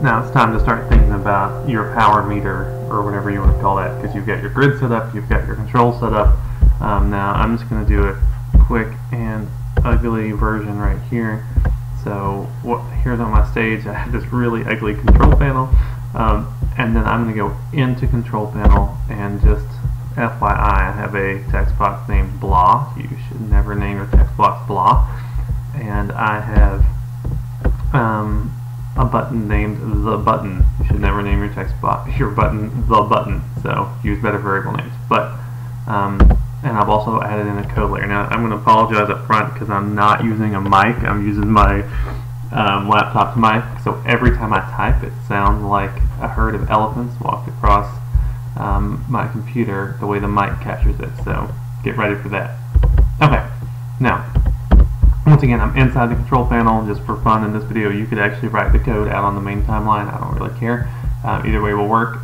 Now it's time to start thinking about your power meter, or whatever you want to call that, because you've got your grid set up, you've got your control set up. Now I'm just going to do a quick and ugly version right here. So here's on my stage, I have this really ugly control panel, and then I'm going to go into control panel, and just FYI, I have a text box named blah. You should never name your text box blah. And I have a button named the button. You should never name your text box, your button, the button. So use better variable names. But and I've also added in a code layer. Now I'm going to apologize up front because I'm not using a mic. I'm using my laptop's mic. So every time I type, it sounds like a herd of elephants walked across my computer, the way the mic captures it. So get ready for that. Okay. Now, once again, I'm inside the control panel. Just for fun in this video, you could actually write the code out on the main timeline. I don't really care. Either way will work.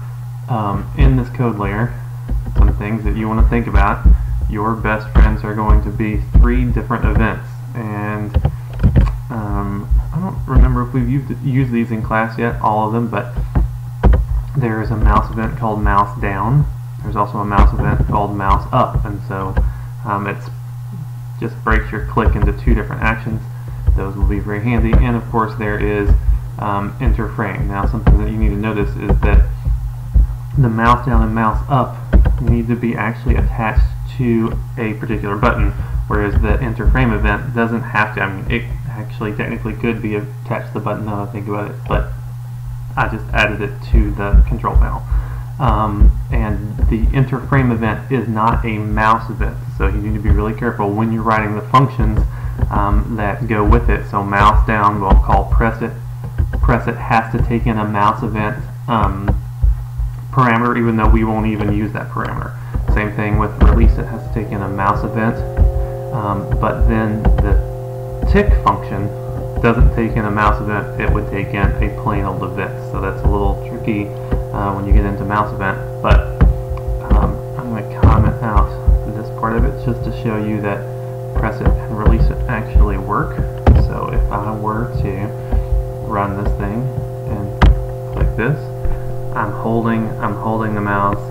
In this code layer, some things that you want to think about. Your best friends are going to be 3 different events. And I don't remember if we've used these in class yet, all of them, but there's a mouse event called mouse down. There's also a mouse event called mouse up. And so it's just breaks your click into 2 different actions. Those will be very handy. And of course there is enter frame. Now something that you need to notice is that the mouse down and mouse up need to be actually attached to a particular button, whereas the enter frame event doesn't have to. I mean, it actually technically could be attached to the button now that I think about it, but I just added it to the control panel. And the enter frame event is not a mouse event, so you need to be really careful when you're writing the functions that go with it. So mouse down, we'll call press it. Press it has to take in a mouse event parameter, even though we won't even use that parameter. Same thing with release, it has to take in a mouse event, but then the tick function doesn't take in a mouse event, it would take in a plain old event. So that's a little tricky when you get into mouse event, but I'm going to comment out this part of it just to show you that press it and release it actually work. So if I were to run this thing and click this, I'm holding the mouse,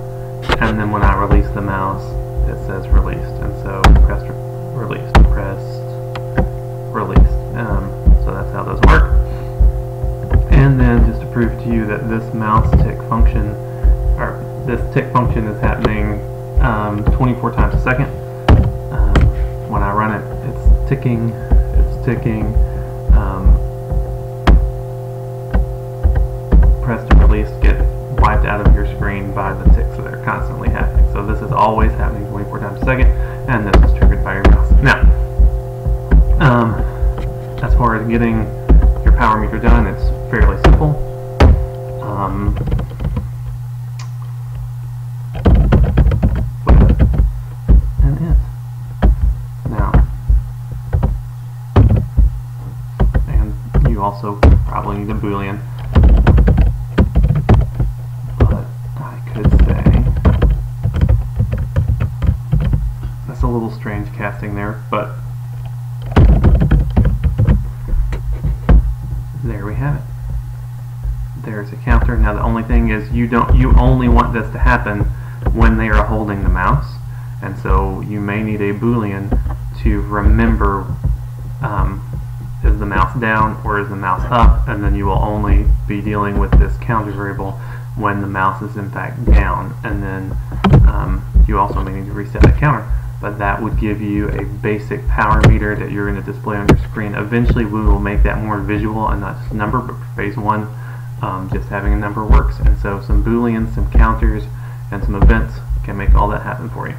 and then when I release the mouse, it says released. And so pressed, released, pressed, released. So that's how those work. And then just to prove to you that this mouse tick function, or this tick function is happening 24 times a second. When I run it, it's ticking, pressed and released get wiped out of your screen by the ticks, so they're constantly happening. So this is always happening 24 times a second, and this is triggered by your mouse. Now, as far as getting your power meter done, it's fairly simple. And you also probably need a Boolean. But I could say, that's a little strange casting there, but there we have it. There's a counter. Now the only thing is you only want this to happen when they are holding the mouse, and so you may need a Boolean to remember is the mouse down or is the mouse up, and then you will only be dealing with this counter variable when the mouse is in fact down, and then you also may need to reset the counter. But that would give you a basic power meter that you're going to display on your screen. Eventually we will make that more visual and not just a number, but for phase 1, just having a number works. And so some Booleans, some counters, and some events can make all that happen for you.